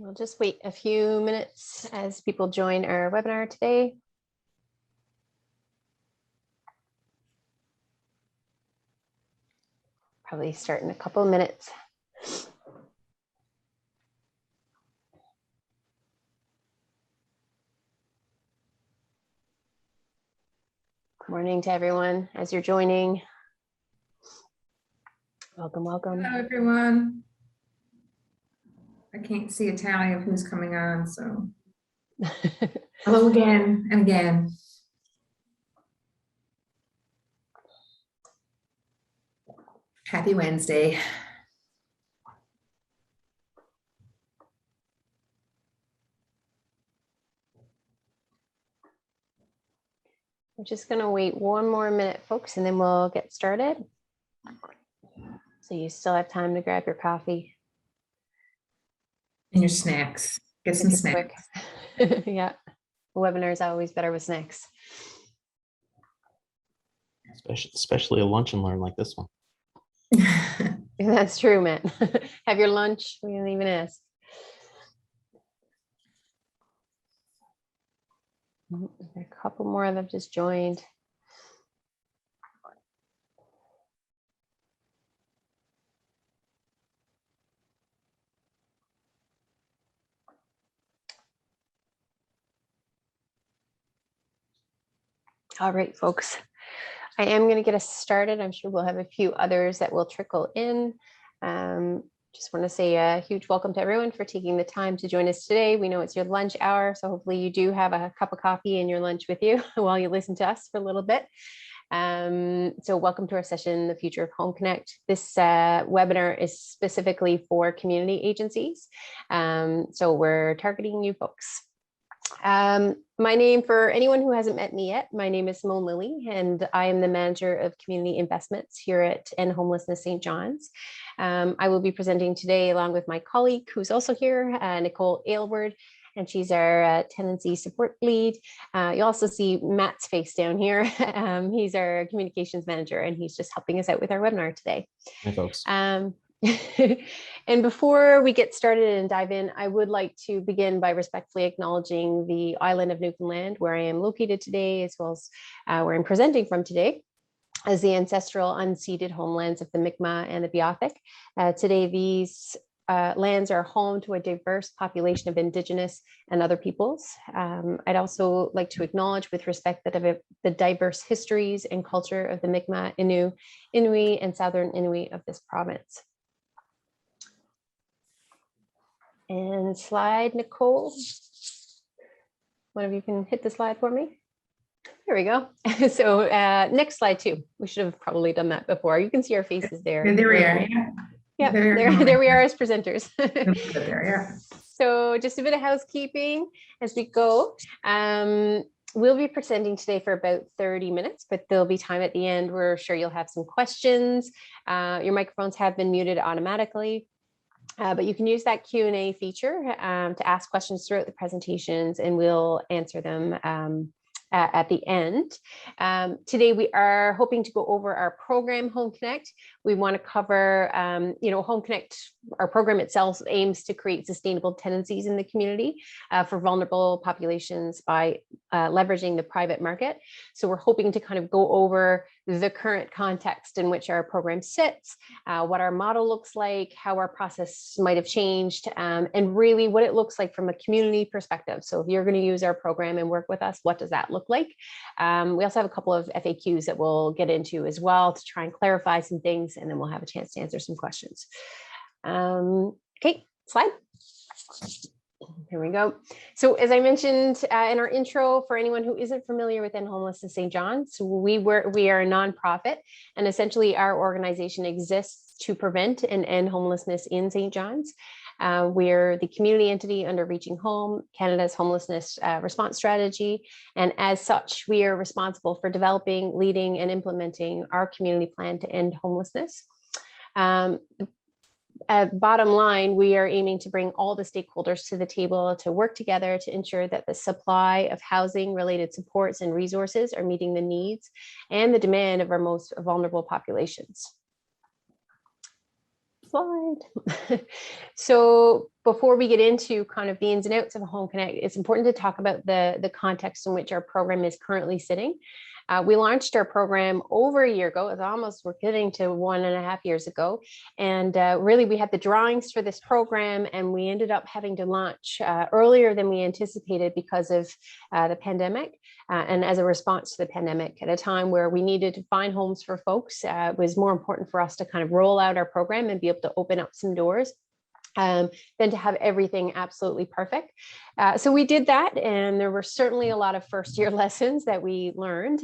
We'll just wait a few minutes as people join our webinar today. Probably start in a couple of minutes. Good morning to everyone as you're joining. Welcome, welcome. Hello, everyone. I can't see a tally of who's coming on, so hello again and again. Happy Wednesday. We're just going to wait one more minute, folks, and then we'll get started. So you still have time to grab your coffee. And your snacks. Get some snacks. Yeah, the webinar is always better with snacks. Especially a lunch and learn like this one. That's true, Matt. Have your lunch. We didn't even ask. A couple more that have just joined. All right, folks. I am going to get us started. I'm sure we'll have a few others that will trickle in. Just want to say a huge welcome to everyone for taking the time to join us today. We know it's your lunch hour, so hopefully you do have a cup of coffee and your lunch with you while you listen to us for a little bit. So welcome to our session, The Future of HomeConnect. This webinar is specifically for community agencies. So we're targeting you folks. My name, for anyone who hasn't met me yet, my name is Simone Lilly, and I am the manager of community investments here at End Homelessness St. John's. I will be presenting today along with my colleague who's also here, Nicole Aylward, and she's our tenancy support lead. You also see Matt's face down here. He's our communications manager, and he's just helping us out with our webinar today. Hi, folks. And before we get started and dive in, I would like to begin by respectfully acknowledging the island of Newfoundland, where I am located today, as well as where I'm presenting from today, as the ancestral unceded homelands of the Mi'kmaq and the Beothuk. Today, these lands are home to a diverse population of Indigenous and other peoples. I'd also like to acknowledge with respect that the diverse histories and culture of the Mi'kmaq, Inuit, and Southern Inuit of this province. And slide, Nicole. One of you can hit the slide for me. There we go. So next slide too. We should have probably done that before. You can see our faces there. And there we are. Yeah, there we are as presenters. There, yeah. So just a bit of housekeeping as we go. We'll be presenting today for about 30 minutes, but there'll be time at the end. We're sure you'll have some questions. Your microphones have been muted automatically. But you can use that Q&A feature to ask questions throughout the presentations, and we'll answer them at the end. Today, we are hoping to go over our program, HomeConnect. We want to cover, HomeConnect, our program itself aims to create sustainable tenancies in the community for vulnerable populations by leveraging the private market. So we're hoping to kind of go over the current context in which our program sits, what our model looks like, how our process might have changed, and really what it looks like from a community perspective. So if you're going to use our program and work with us, what does that look like? We also have a couple of FAQs that we'll get into as well to try and clarify some things, and then we'll have a chance to answer some questions. Okay, slide. Here we go. So as I mentioned in our intro, for anyone who isn't familiar with End Homelessness St. John's, we are a nonprofit, and essentially our organization exists to prevent and end homelessness in St. John's. We're the community entity under Reaching Home, Canada's homelessness response strategy. And as such, we are responsible for developing, leading, and implementing our community plan to end homelessness. Bottom line, we are aiming to bring all the stakeholders to the table to work together to ensure that the supply of housing related supports and resources are meeting the needs and the demand of our most vulnerable populations. slide. So before we get into kind of the ins and outs of HomeConnect, it's important to talk about the context in which our program is currently sitting. We launched our program over a year ago. It's almost, we're getting to 1.5 years ago. And really, we had the drawings for this program, and we ended up having to launch earlier than we anticipated because of the pandemic. And as a response to the pandemic, at a time where we needed to find homes for folks, it was more important for us to kind of roll out our program and be able to open up some doors than to have everything absolutely perfect. So we did that, and there were certainly a lot of first-year lessons that we learned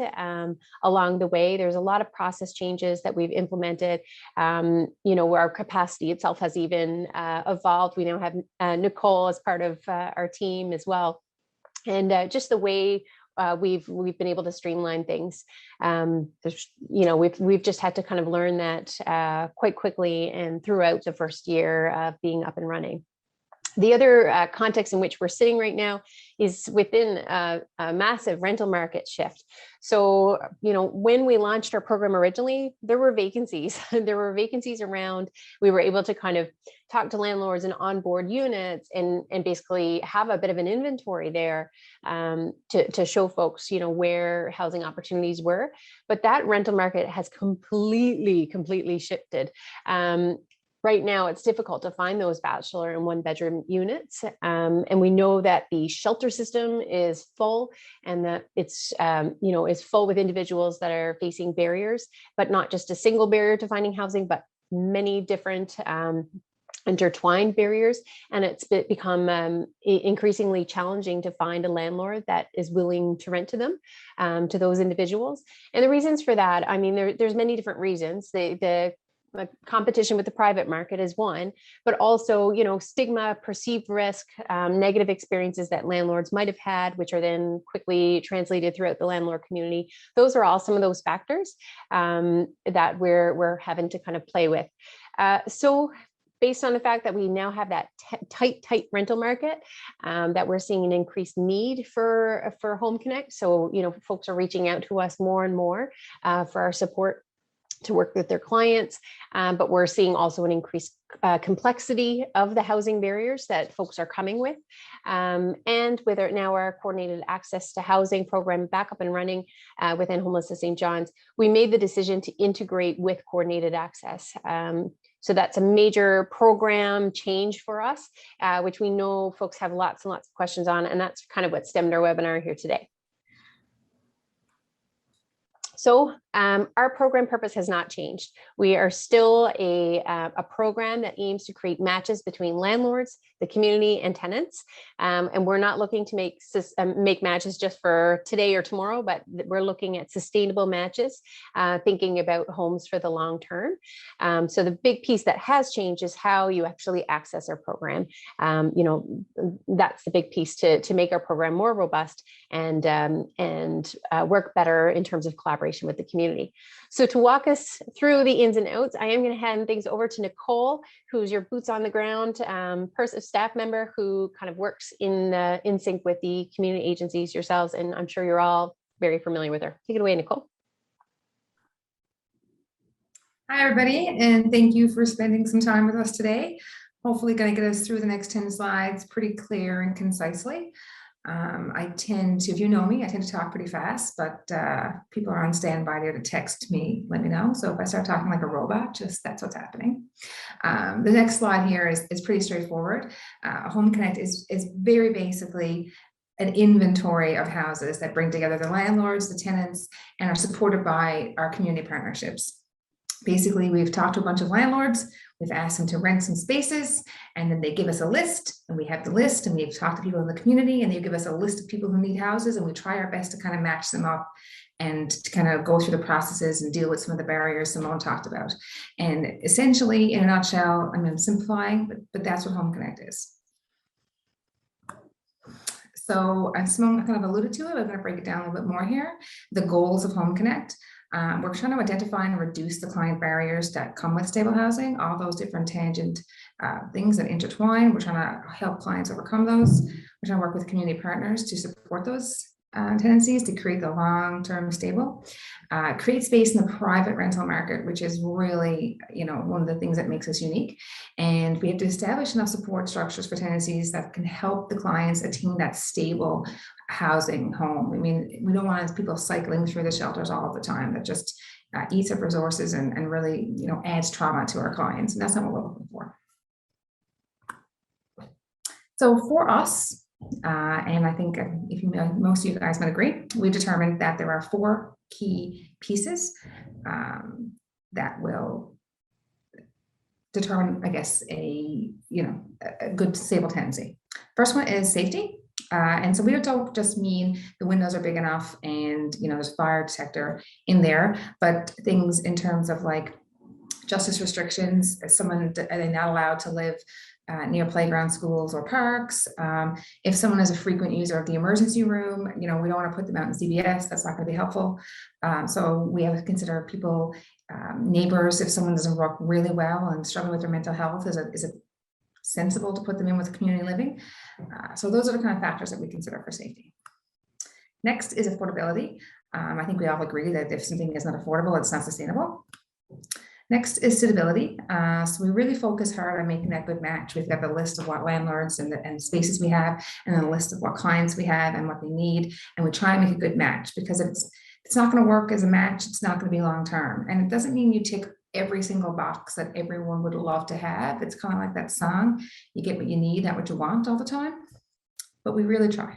along the way. There's a lot of process changes that we've implemented. Where our capacity itself has even evolved. We now have Nicole as part of our team as well, and just the way we've been able to streamline things. We've just had to kind of learn that quite quickly and throughout the first year of being up and running. The other context in which we're sitting right now is within a massive rental market shift. So, when we launched our program originally, there were vacancies. There were vacancies around. We were able to kind of talk to landlords and onboard units and basically have a bit of an inventory there to show folks, where housing opportunities were. But that rental market has completely shifted. Right now, it's difficult to find those bachelor and 1-bedroom units. And we know that the shelter system is full, and that it's, is full with individuals that are facing barriers, but not just a single barrier to finding housing, but many different intertwined barriers. And it's become increasingly challenging to find a landlord that is willing to rent to them, to those individuals. And the reasons for that, I mean, there's many different reasons. The competition with the private market is one, but also, stigma, perceived risk, negative experiences that landlords might have had, which are then quickly translated throughout the landlord community. Those are all some of those factors that we're having to kind of play with. So based on the fact that we now have that tight rental market, that we're seeing an increased need for HomeConnect. So, folks are reaching out to us more and more for our support to work with their clients, but we're seeing also an increased complexity of the housing barriers that folks are coming with. And with our coordinated access to housing program back up and running within Homelessness St. John's, we made the decision to integrate with coordinated access. So that's a major program change for us, which we know folks have lots and lots of questions on, and that's kind of what stemmed our webinar here today. So our program purpose has not changed. We are still a program that aims to create matches between landlords, the community, and tenants. And we're not looking to make matches just for today or tomorrow, but we're looking at sustainable matches, thinking about homes for the long term. So the big piece that has changed is how you actually access our program. That's the big piece to make our program more robust and work better in terms of collaboration with the community. So to walk us through the ins and outs, I am going to hand things over to Nicole, who's your boots on the ground staff member who kind of works in sync with the community agencies yourselves, and I'm sure you're all very familiar with her. Take it away, Nicole. Hi, everybody, and thank you for spending some time with us today. Hopefully going to get us through the next 10 slides pretty clear and concisely. I tend to, if you know me, I tend to talk pretty fast, but people are on standby there to text me, let me know. So if I start talking like a robot, that's what's happening. The next slide here is pretty straightforward. HomeConnect is very basically an inventory of houses that bring together the landlords, the tenants, and are supported by our community partnerships. Basically, we've talked to a bunch of landlords, we've asked them to rent some spaces, and then they give us a list, and we have the list, and we've talked to people in the community, and they give us a list of people who need houses, and we try our best to kind of match them up and to kind of go through the processes and deal with some of the barriers Simone talked about. And essentially, in a nutshell, I'm simplifying, but that's what HomeConnect is. So as Simone kind of alluded to it, I'm going to break it down a little bit more here. The goals of HomeConnect. We're trying to identify and reduce the client barriers that come with stable housing, all those different tangent things that intertwine. We're trying to help clients overcome those. We're trying to work with community partners to support those tenancies to create the long-term stable, create space in the private rental market, which is really, one of the things that makes us unique. And we have to establish enough support structures for tenancies that can help the clients attain that stable housing home. I mean, we don't want people cycling through the shelters all the time. That just eats up resources and really, adds trauma to our clients. And that's not what we're looking for. So for us, and I think if most of you guys might agree, we determined that there are 4 key pieces that will determine, I guess, a good stable tenancy. First one is safety. And so we don't just mean the windows are big enough and, there's a fire detector in there, but things in terms of like justice restrictions. Are they not allowed to live near playground, schools, or parks? If someone is a frequent user of the emergency room, we don't want to put them out in CBS. That's not going to be helpful. So we have to consider people, neighbors. If someone doesn't work really well and struggling with their mental health, is it sensible to put them in with community living? So those are the kind of factors that we consider for safety. Next is affordability. I think we all agree that if something is not affordable, it's not sustainable. Next is suitability. So we really focus hard on making that good match. We've got the list of what landlords and spaces we have, and then a list of what clients we have and what they need. And we try and make a good match, because if it's not going to work as a match, it's not going to be long-term. And it doesn't mean you tick every single box that everyone would love to have. It's kind of like that song, you get what you need, not what you want all the time. But we really try.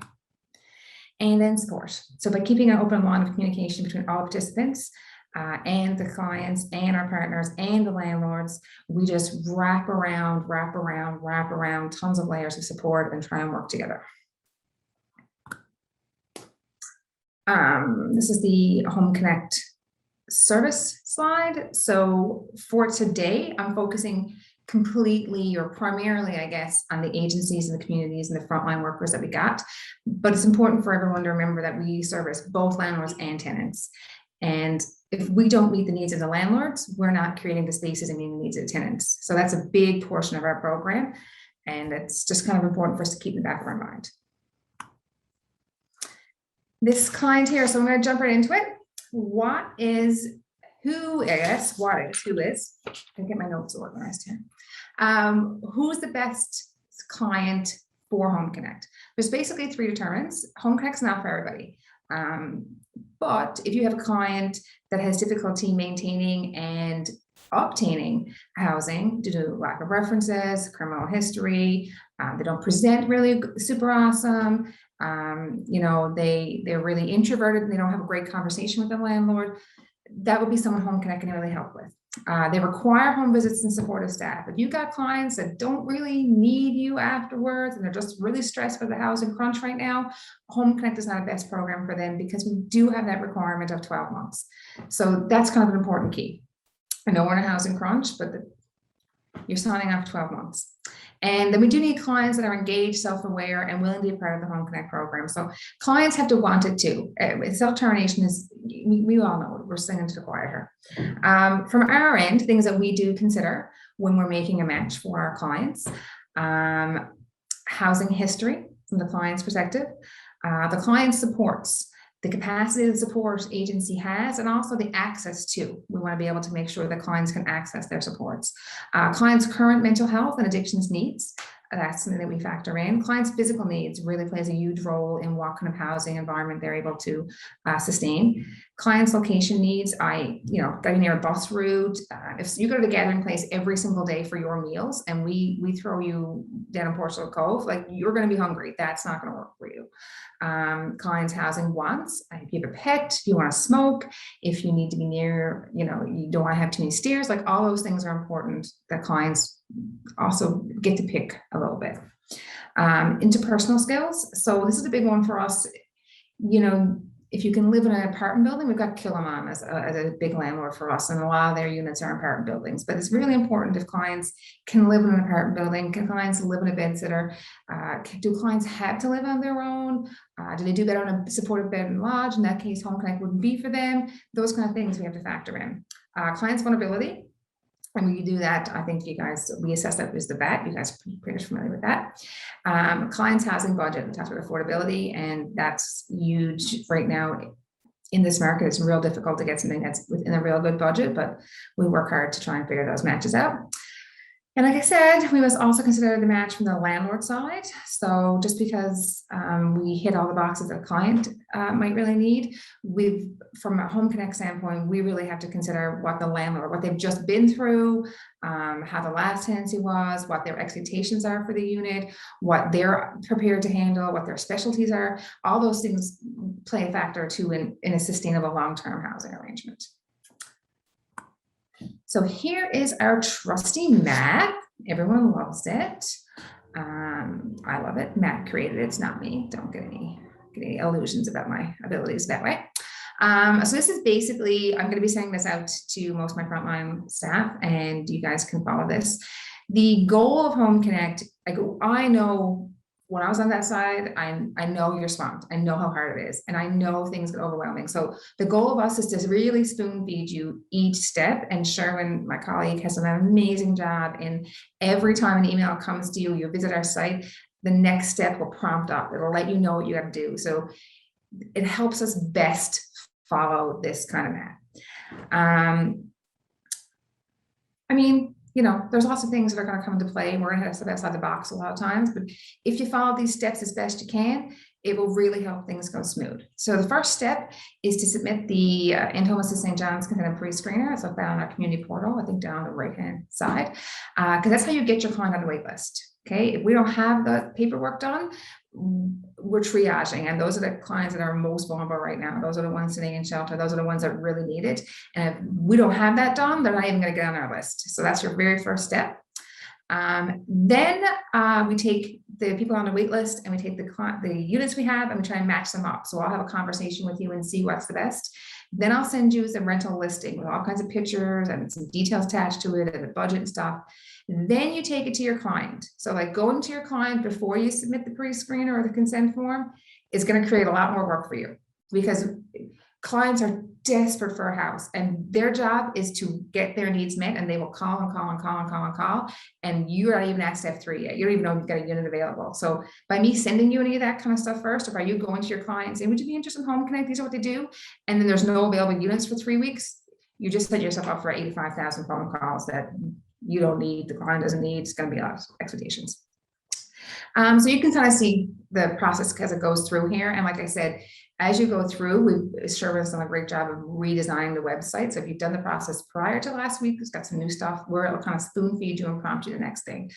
And then support. So by keeping an open line of communication between all participants, and the clients and our partners and the landlords, we just wrap around tons of layers of support and try and work together. This is the HomeConnect service slide. So for today, I'm focusing completely or primarily, I guess, on the agencies and the communities and the frontline workers that we got. But it's important for everyone to remember that we service both landlords and tenants. And if we don't meet the needs of the landlords, we're not creating the spaces and meeting the needs of the tenants. So that's a big portion of our program. And it's just kind of important for us to keep in the back of our mind. This client here, so I'm going to jump right into it. Who is, I can get my notes organized here. Who's the best client for HomeConnect? There's basically 3 determinants. HomeConnect's not for everybody. But if you have a client that has difficulty maintaining and obtaining housing due to lack of references, criminal history, they don't present really super awesome, they're really introverted and they don't have a great conversation with the landlord, that would be someone HomeConnect can really help with. They require home visits and supportive staff. If you've got clients that don't really need you afterwards and they're just really stressed with the housing crunch right now, HomeConnect is not a best program for them, because we do have that requirement of 12 months. So that's kind of an important key. I know we're in a housing crunch, but you're signing up for 12 months. And then we do need clients that are engaged, self-aware, and willing to be part of the HomeConnect program. So clients have to want it too. Self-termination is, we all know it. We're singing to the choir here. From our end, things that we do consider when we're making a match for our clients: housing history from the client's perspective, the client supports, the capacity the support agency has, and also the access to. We want to be able to make sure that clients can access their supports. Clients' current mental health and addictions needs, that's something that we factor in. Clients' physical needs really plays a huge role in what kind of housing environment they're able to sustain. Clients' location needs, getting near a bus route. If you go to the gathering place every single day for your meals and we throw you down in Portugal Cove, like, you're going to be hungry. That's not going to work for you. Clients' housing wants, if you have a pet, if you want to smoke, if you need to be near, you don't want to have too many stairs, like all those things are important that clients also get to pick a little bit. Interpersonal skills. So this is a big one for us. If you can live in an apartment building, we've got Killamon as a big landlord for us, and a lot of their units are apartment buildings. But it's really important if clients can live in an apartment building. Can clients live in a bed sitter? Do clients have to live on their own? Do they do better on a supportive bed and lodge? In that case, HomeConnect wouldn't be for them. Those kind of things we have to factor in. Clients' vulnerability. And we do that, I think you guys, we assess that as the VAT. You guys are pretty much familiar with that. Clients' housing budget, we talked about affordability, and that's huge right now. In this market, it's real difficult to get something that's within a real good budget, but we work hard to try and figure those matches out. And like I said, we must also consider the match from the landlord side. So just because we hit all the boxes that a client might really need, from a HomeConnect standpoint, we really have to consider what the landlord, what they've just been through, how the last tenancy was, what their expectations are for the unit, what they're prepared to handle, what their specialties are. All those things play a factor too in a sustainable long-term housing arrangement. So here is our trusty map. Everyone loves it. I love it. Matt created it. It's not me. Don't get any illusions about my abilities that way. So this is basically, I'm going to be sending this out to most of my frontline staff, and you guys can follow this. The goal of HomeConnect, I know when I was on that side, I know you're swamped. I know how hard it is, and I know things get overwhelming. So the goal of us is to really spoon feed you each step. And Sherwin, my colleague, has done an amazing job. And every time an email comes to you, you visit our site, the next step will prompt up. It'll let you know what you have to do. So it helps us best follow this kind of map. I mean, you know, there's lots of things that are going to come into play. We're going to step outside the box a lot of times, but if you follow these steps as best you can, it will really help things go smooth. So the first step is to submit the Homelessness St. John's consent pre-screener. It's up on our community portal, I think down on the right-hand side, because that's how you get your client on the wait list. Okay, if we don't have the paperwork done, we're triaging, and those are the clients that are most vulnerable right now. Those are the ones sitting in shelter. Those are the ones that really need it. And if we don't have that done, they're not even going to get on our list. So that's your very first step. Then we take the people on the wait list, and we take the units we have, and we try and match them up. So I'll have a conversation with you and see what's the best. Then I'll send you the rental listing with all kinds of pictures and some details attached to it and the budget and stuff. Then you take it to your client. So like going to your client before you submit the pre-screener or the consent form is going to create a lot more work for you, because clients are desperate for a house, and their job is to get their needs met, and they will call and call and call and call and call. And you're not even at step 3 yet. You don't even know if you've got a unit available. So by me sending you any of that kind of stuff first, or by you going to your client saying, would you be interested in HomeConnect? These are what they do. And then there's no available units for 3 weeks. You just set yourself up for 85,000 phone calls that you don't need, the client doesn't need. It's going to be a lot of expectations. So you can kind of see the process as it goes through here. And like I said, as you go through, Sherwin's done a great job of redesigning the website. So if you've done the process prior to last week, we've got some new stuff where it'll kind of spoon feed you and prompt you the next thing.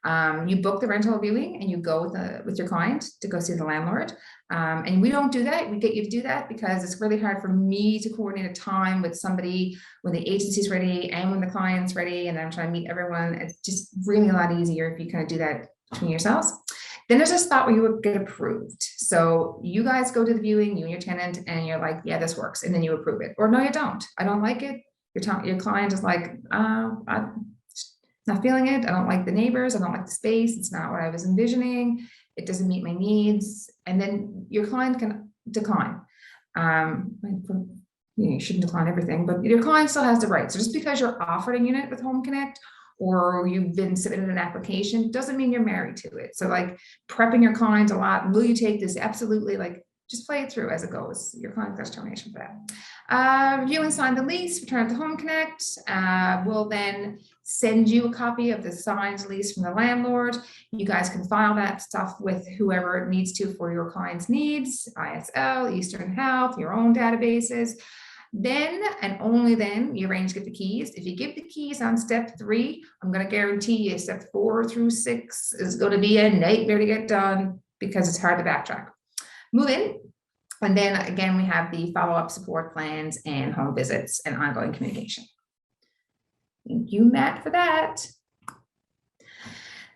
You book the rental viewing, and you go with your client to go see the landlord. And we don't do that. We get you to do that because it's really hard for me to coordinate a time with somebody when the agency's ready and when the client's ready, and I'm trying to meet everyone. It's just really a lot easier if you kind of do that between yourselves. Then there's a spot where you would get approved. So you guys go to the viewing, you and your tenant, and you're like, yeah, this works. And then you approve it. Or no, you don't. I don't like it. Your client is like, I'm not feeling it. I don't like the neighbors. I don't like the space. It's not what I was envisioning. It doesn't meet my needs. And then your client can decline. You shouldn't decline everything, but your client still has the right. So just because you're offered a unit with HomeConnect, or you've been submitted an application, doesn't mean you're married to it. So like prepping your client a lot, will you take this? Absolutely. Like just play it through as it goes. Your client gets termination for that. Review and sign the lease, return it to HomeConnect. We'll then send you a copy of the signed lease from the landlord. You guys can file that stuff with whoever it needs to for your client's needs, ISL, Eastern Health, your own databases. Then and only then you arrange to get the keys. If you give the keys on step 3, I'm going to guarantee you step 4 through 6 is going to be a nightmare to get done because it's hard to backtrack. Move in. And then again, we have the follow-up support plans and home visits and ongoing communication. Thank you, Matt, for that.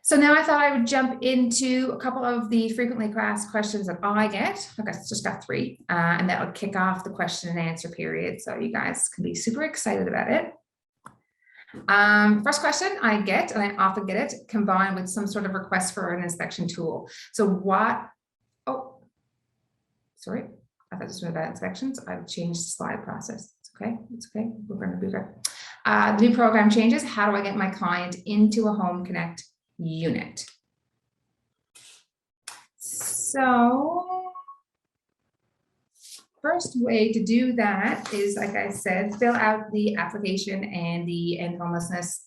So now I thought I would jump into a couple of the frequently asked questions that I get. I just got 3, and that would kick off the question and answer period. So you guys can be super excited about it. First question I get, and I often get it, combined with some sort of request for an inspection tool. So what, oh, sorry, I thought this was about inspections. I've changed the slide process. It's okay, it's okay, we're going to be good. The new program changes. How do I get my client into a HomeConnect unit? So first way to do that is, like I said, fill out the application and the End Homelessness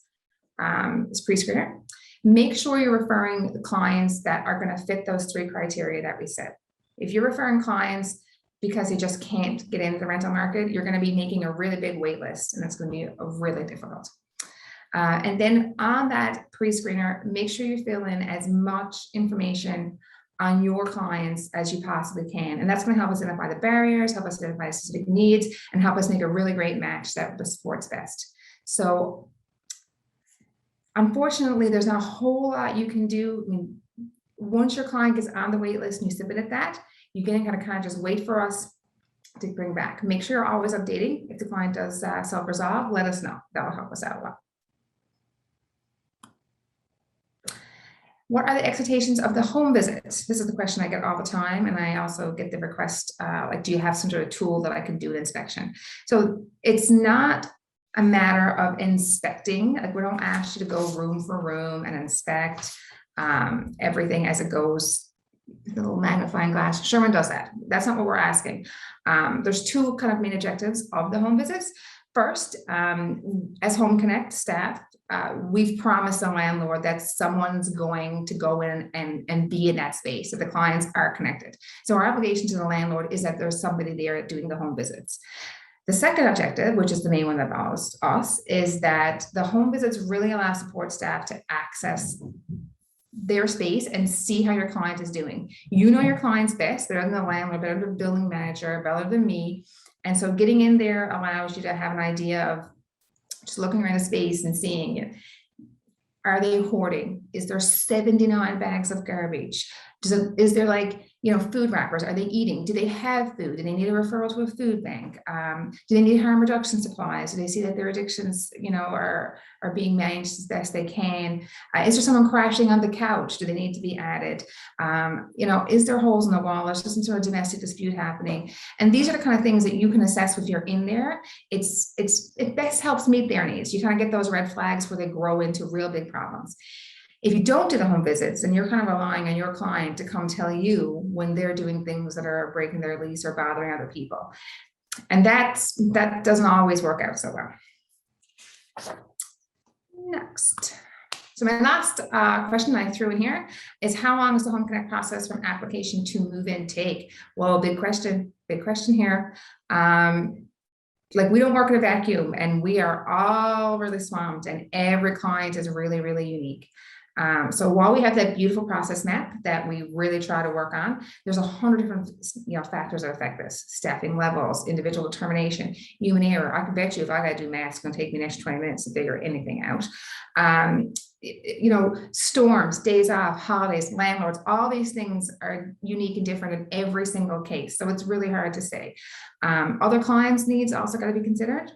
pre-screener. Make sure you're referring the clients that are going to fit those 3 criteria that we said. If you're referring clients because they just can't get into the rental market, you're going to be making a really big wait list, and that's going to be really difficult. And then on that pre-screener, make sure you fill in as much information on your clients as you possibly can. And that's going to help us identify the barriers, help us identify specific needs, and help us make a really great match that supports best. So unfortunately, there's not a whole lot you can do. I mean, once your client gets on the wait list and you submit that, you can kind of just wait for us to bring back. Make sure you're always updating. If the client does self-resolve, let us know. That'll help us out a lot. What are the expectations of the home visit? This is the question I get all the time. And I also get the request, like, do you have some sort of tool that I can do an inspection? So it's not a matter of inspecting. Like, we don't ask you to go room for room and inspect everything as it goes, the little magnifying glass. Sherman does that. That's not what we're asking. There's 2 kind of main objectives of the home visits. First, as HomeConnect staff, we've promised the landlord that someone's going to go in and be in that space, that the clients are connected. So our obligation to the landlord is that there's somebody there doing the home visits. The second objective, which is the main one that involves us, is that the home visits really allow support staff to access their space and see how your client is doing. You know your clients best, better than the landlord, better than the building manager, better than me. And so getting in there allows you to have an idea of just looking around a space and seeing it. Are they hoarding? Is there 79 bags of garbage? Is there, like, food wrappers? Are they eating? Do they have food? Do they need a referral to a food bank? Do they need harm reduction supplies? Do they see that their addictions, are being managed as best they can? Is there someone crashing on the couch? Do they need to be added? Is there holes in the wall? Is there some sort of domestic dispute happening? And these are the kind of things that you can assess if you're in there. It best helps meet their needs. You kind of get those red flags where they grow into real big problems. If you don't do the home visits, and you're kind of relying on your client to come tell you when they're doing things that are breaking their lease or bothering other people, and that doesn't always work out so well. Next. So my last question I threw in here is, how long does the HomeConnect process from application to move in take? Well, big question here. Like, we don't work in a vacuum, and we are all really swamped, and every client is really, really unique. So while we have that beautiful process map that we really try to work on, there's 100 different factors that affect this: staffing levels, individual determination, human error. I can bet you if I got to do math, it's going to take me an extra 20 minutes to figure anything out. Storms, days off, holidays, landlords, all these things are unique and different in every single case. So it's really hard to say. Other clients' needs also got to be considered.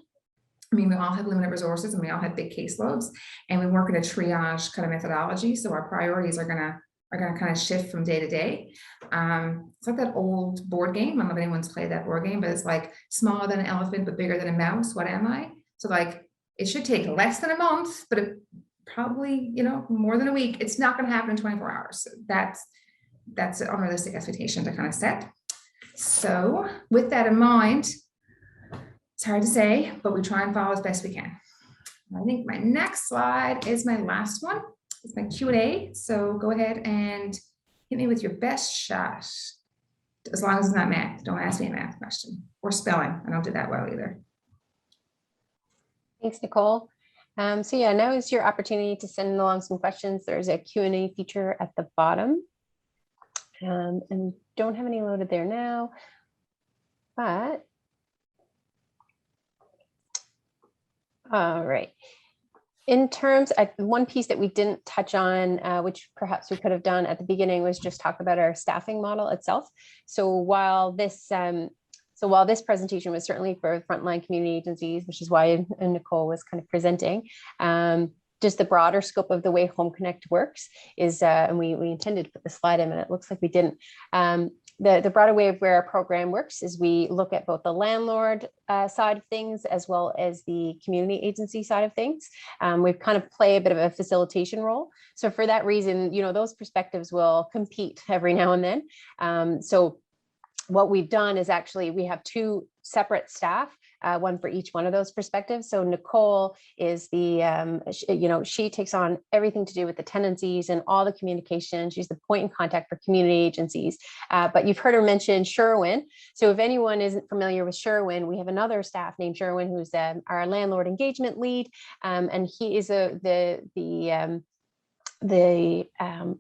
I mean, we all have limited resources and we all have big caseloads, and we work in a triage kind of methodology. So our priorities are gonna kind of shift from day to day. It's like that old board game. I don't know if anyone's played that board game, but it's like smaller than an elephant, but bigger than a mouse. What am I? So, like, it should take less than a month, but it probably, more than a week. It's not going to happen in 24 hours. That's an unrealistic expectation to kind of set. So with that in mind, it's hard to say, but we try and follow as best we can. I think my next slide is my last one. It's my Q&A. So go ahead and hit me with your best shot. As long as it's not math. Don't ask me a math question or spelling. I don't do that well either. Thanks, Nicole. So yeah, now is your opportunity to send along some questions. There's a Q&A feature at the bottom. And we don't have any loaded there now, but all right. In terms of one piece that we didn't touch on, which perhaps we could have done at the beginning, was just talk about our staffing model itself. So while this presentation was certainly for frontline community agencies, which is why Nicole was kind of presenting, just the broader scope of the way HomeConnect works is, and we intended to put the slide in, and it looks like we didn't. The broader way of where our program works is we look at both the landlord side of things as well as the community agency side of things. We kind of play a bit of a facilitation role. So for that reason, those perspectives will compete every now and then. So what we've done is actually we have two separate staff, one for each one of those perspectives. So Nicole is the, she takes on everything to do with the tenancies and all the communication. She's the point in contact for community agencies. But you've heard her mention Sherwin. So if anyone isn't familiar with Sherwin, we have another staff named Sherwin, who's our landlord engagement lead. And he is the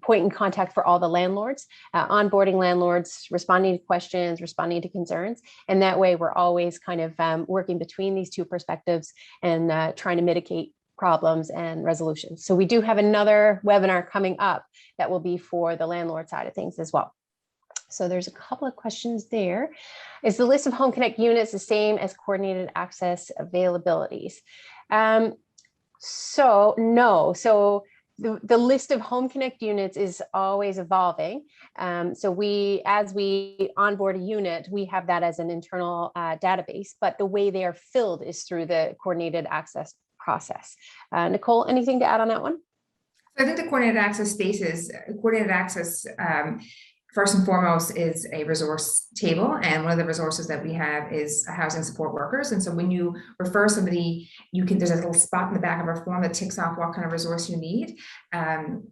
point in contact for all the landlords, onboarding landlords, responding to questions, responding to concerns. And that way we're always kind of working between these two perspectives and trying to mitigate problems and resolutions. So we do have another webinar coming up that will be for the landlord side of things as well. So there's a couple of questions there. Is the list of HomeConnect units the same as coordinated access availabilities? So no. So the list of HomeConnect units is always evolving. So as we onboard a unit, we have that as an internal database, but the way they are filled is through the coordinated access process. Nicole, anything to add on that one? I think the coordinated access spaces, coordinated access, first and foremost is a resource table. And one of the resources that we have is housing support workers. And so when you refer somebody, there's a little spot in the back of our form that ticks off what kind of resource you need. And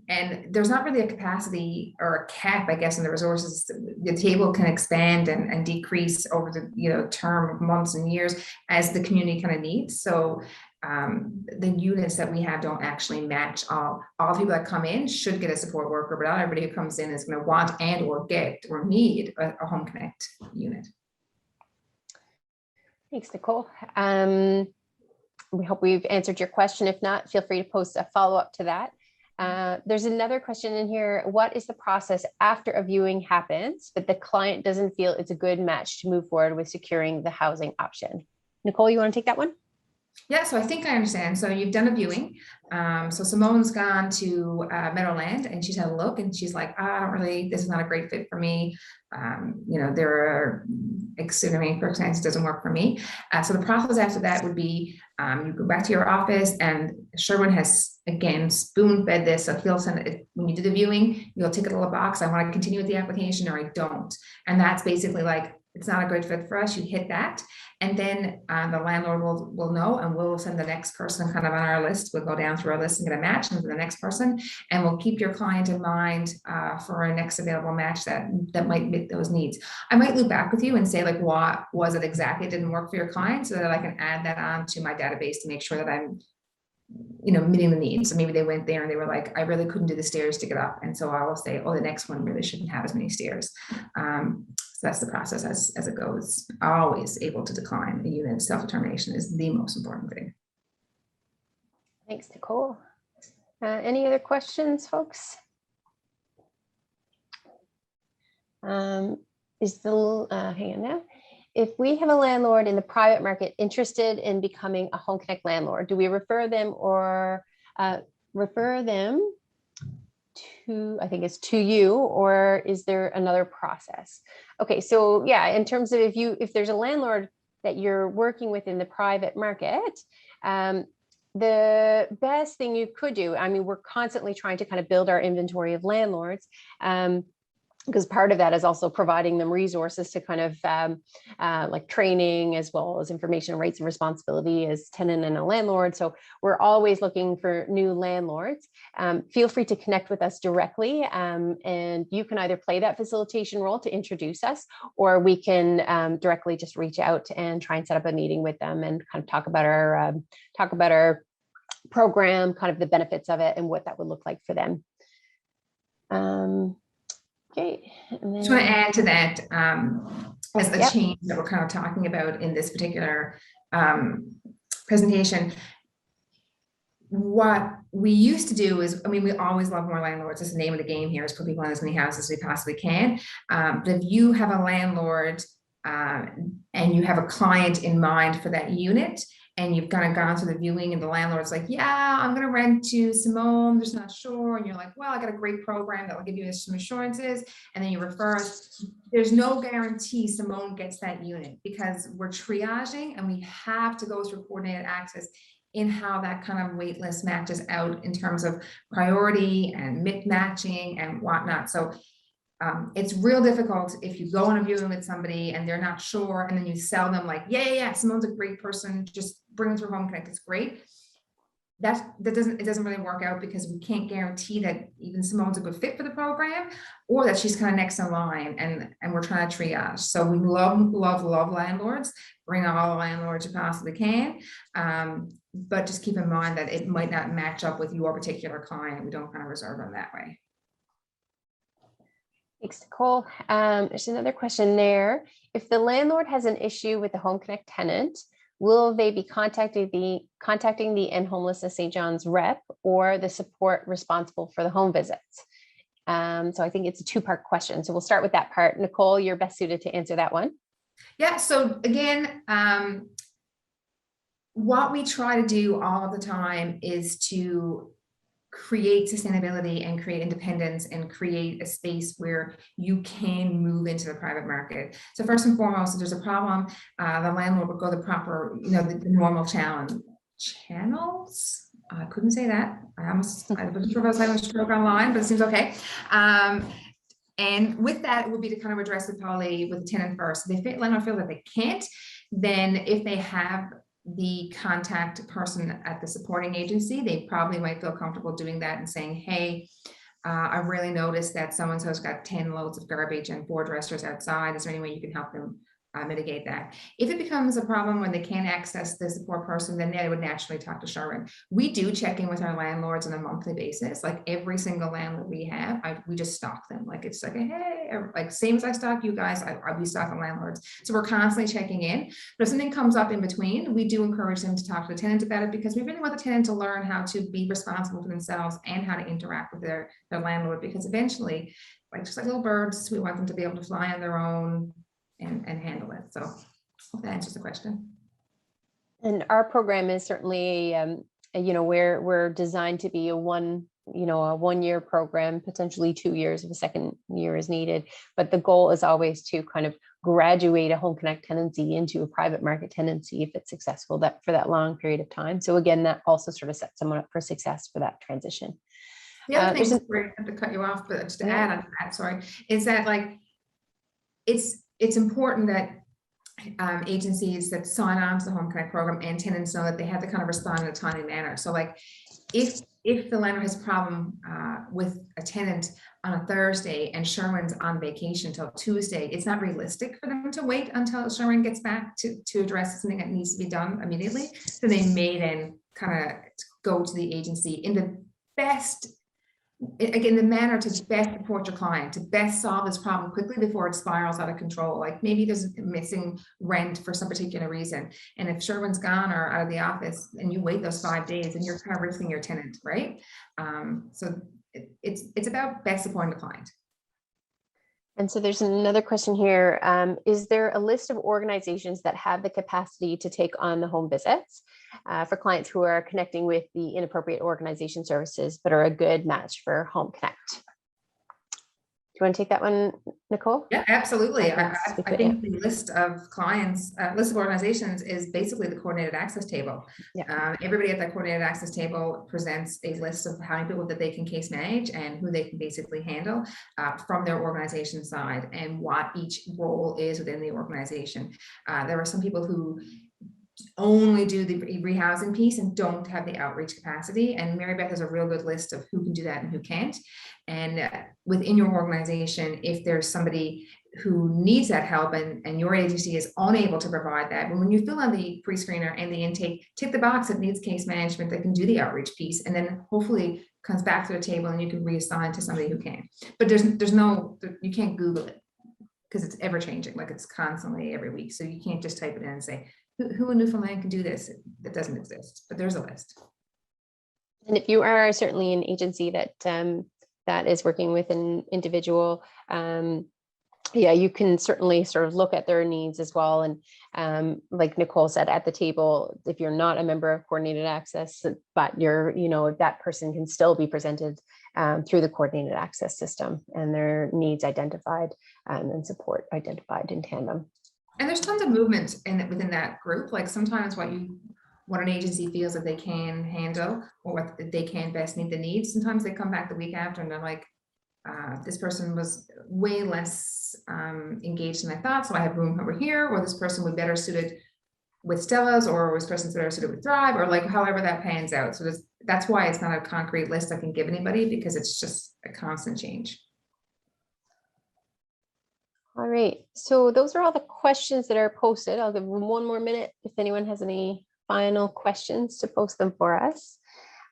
there's not really a capacity or a cap, I guess, in the resources. The table can expand and decrease over the term of months and years as the community kind of needs. So the units that we have don't actually match all people that come in should get a support worker, but not everybody who comes in is going to want and or get or need a HomeConnect unit. Thanks, Nicole. We hope we've answered your question. If not, feel free to post a follow-up to that. There's another question in here. What is the process after a viewing happens, but the client doesn't feel it's a good match to move forward with securing the housing option? Nicole, you want to take that one? Yeah, so I think I understand. So you've done a viewing. So Simone's gone to Meadowland and she's had a look and she's like, this is not a great fit for me. There are extenuating circumstances, doesn't work for me. So the process after that would be you go back to your office and Sherwin has, again, spoon fed this. So he'll send it when you do the viewing, you'll tick a little box. I want to continue with the application or I don't. And that's basically like, it's not a good fit for us. You hit that. And then the landlord will know and we'll send the next person kind of on our list. We'll go down through our list and get a match and the next person. And we'll keep your client in mind for our next available match that might meet those needs. I might loop back with you and say like, what was it exactly didn't work for your client so that I can add that on to my database to make sure that I'm meeting the needs. So maybe they went there and they were like, I really couldn't do the stairs to get up. And so I will say, the next one really shouldn't have as many stairs. So that's the process as it goes. Always able to decline a unit. Self-determination is the most important thing. Thanks, Nicole. Any other questions, folks? Hang on now. If we have a landlord in the private market interested in becoming a HomeConnect landlord, do we refer them or refer them to, I think it's to you, or is there another process? Okay, so yeah, in terms of if there's a landlord that you're working with in the private market, the best thing you could do, I mean, we're constantly trying to kind of build our inventory of landlords. Because part of that is also providing them resources to kind of like training as well as information, rights and responsibility as tenant and a landlord. So we're always looking for new landlords. Feel free to connect with us directly and you can either play that facilitation role to introduce us, or we can directly just reach out and try and set up a meeting with them and kind of talk about our program, kind of the benefits of it and what that would look like for them. Okay. And then, just want to add to that as the change that we're kind of talking about in this particular presentation. What we used to do is, I mean, we always love more landlords. It's the name of the game here is put people in as many houses as we possibly can. But if you have a landlord and you have a client in mind for that unit, and you've kind of gone through the viewing and the landlord's like, yeah, I'm going to rent to Simone, just not sure. And you're like, well, I got a great program that will give you some assurances. And then you refer us. There's no guarantee Simone gets that unit because we're triaging and we have to go through coordinated access in how that kind of wait list matches out in terms of priority and matching and whatnot. So it's real difficult if you go on a viewing with somebody and they're not sure, and then you sell them like, yeah, Simone's a great person, just bring them through HomeConnect, it's great. It doesn't really work out because we can't guarantee that even Simone's a good fit for the program or that she's kind of next in line, and we're trying to triage. So we love landlords, bring all the landlords you possibly can. But just keep in mind that it might not match up with your particular client. We don't kind of reserve them that way. Thanks, Nicole. There's another question there. If the landlord has an issue with the HomeConnect tenant, will they be contacting the End Homelessness St. John's rep or the support responsible for the home visits? So I think it's a two-part question. So we'll start with that part. Nicole, you're best suited to answer that one. Yeah, so again, what we try to do all of the time is to create sustainability and create independence and create a space where you can move into the private market. So first and foremost, if there's a problem, the landlord would go the proper, the normal channels. I couldn't say that. I wasn't sure if I was having a stroke online, but it seems okay. And with that, it would be to kind of address it probably with the tenant first. If the landlord feels that they can't, then if they have the contact person at the supporting agency, they probably might feel comfortable doing that and saying, hey, I really noticed that someone's house got 10 loads of garbage and 4 dressers outside. Is there any way you can help them mitigate that? If it becomes a problem when they can't access the support person, then they would naturally talk to Sherwin. We do check in with our landlords on a monthly basis. Like every single landlord we have, we just stalk them. Like it's like a, hey, like same as I stalk you guys, we stalk the landlords. So we're constantly checking in. But if something comes up in between, we do encourage them to talk to the tenant about it because we really want the tenant to learn how to be responsible for themselves and how to interact with their landlord, because eventually, like just like little birds, we want them to be able to fly on their own and handle it. So hope that answers the question. And our program is certainly, we're designed to be a one-year program, potentially 2 years if a second year is needed. But the goal is always to kind of graduate a HomeConnect tenancy into a private market tenancy if it's successful for that long period of time. So again, that also sort of sets someone up for success for that transition. The other thing, sorry, I have to cut you off, but just to add on to that, sorry, is that like it's important that agencies that sign on to the HomeConnect program and tenants know that they have to kind of respond in a timely manner. So like if the landlord has a problem with a tenant on a Thursday and Sherwin's on vacation till Tuesday, it's not realistic for them to wait until Sherwin gets back to address something that needs to be done immediately. So they may then kind of go to the agency in the best, again, the manner to best support your client, to best solve this problem quickly before it spirals out of control. Like maybe there's missing rent for some particular reason. And if Sherwin's gone or out of the office and you wait those 5 days, and you're kind of risking your tenant, right? So it's about best supporting the client. And so there's another question here. Is there a list of organizations that have the capacity to take on the home visits for clients who are connecting with the inappropriate organization services, but are a good match for HomeConnect? Do you want to take that one, Nicole? Yeah, absolutely. I think it. the list of clients, list of organizations is basically the coordinated access table. Yeah. Everybody at that coordinated access table presents a list of how many people that they can case manage and who they can basically handle from their organization side and what each role is within the organization. There are some people who only do the rehousing piece and don't have the outreach capacity. And Mary Beth has a real good list of who can do that and who can't. And within your organization, if there's somebody who needs that help and your agency is unable to provide that, when you fill out the pre-screener and the intake, tick the box that needs case management that can do the outreach piece, and then hopefully comes back to the table and you can reassign to somebody who can. But there's no, you can't Google it because it's ever changing, like it's constantly every week. So you can't just type it in and say, who in Newfoundland can do this? That doesn't exist, but there's a list. And if you are certainly an agency that that is working with an individual yeah, you can certainly sort of look at their needs as well. And like Nicole said, at the table, if you're not a member of coordinated access, but you're, that person can still be presented through the coordinated access system and their needs identified and support identified in tandem. And there's tons of movement within that group. Like sometimes what an agency feels that they can handle or what they can best meet the needs. Sometimes they come back the week after and they're like, this person was way less engaged than I thought, so I have room over here, or this person would better suited with Stella's, or this person's better suited with Thrive, or like however that pans out. So that's why it's not a concrete list I can give anybody, because it's just a constant change. All right, so those are all the questions that are posted. I'll give them one more minute if anyone has any final questions to post them for us.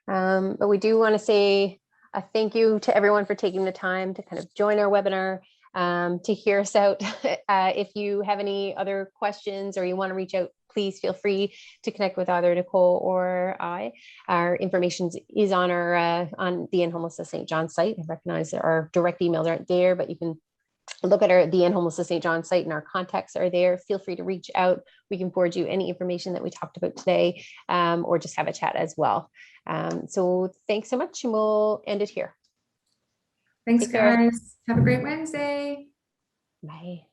But we do want to say a thank you to everyone for taking the time to kind of join our webinar, to hear us out. If you have any other questions or you want to reach out, please feel free to connect with either Nicole or I. Our information is on on the End Homelessness St. John site. I recognize that our direct emails aren't there, but you can look at the End Homelessness St. John site and our contacts are there. Feel free to reach out. We can forward you any information that we talked about today, or just have a chat as well. So thanks so much, and we'll end it here. Thanks, Take care. guys. Have a great Wednesday. Bye.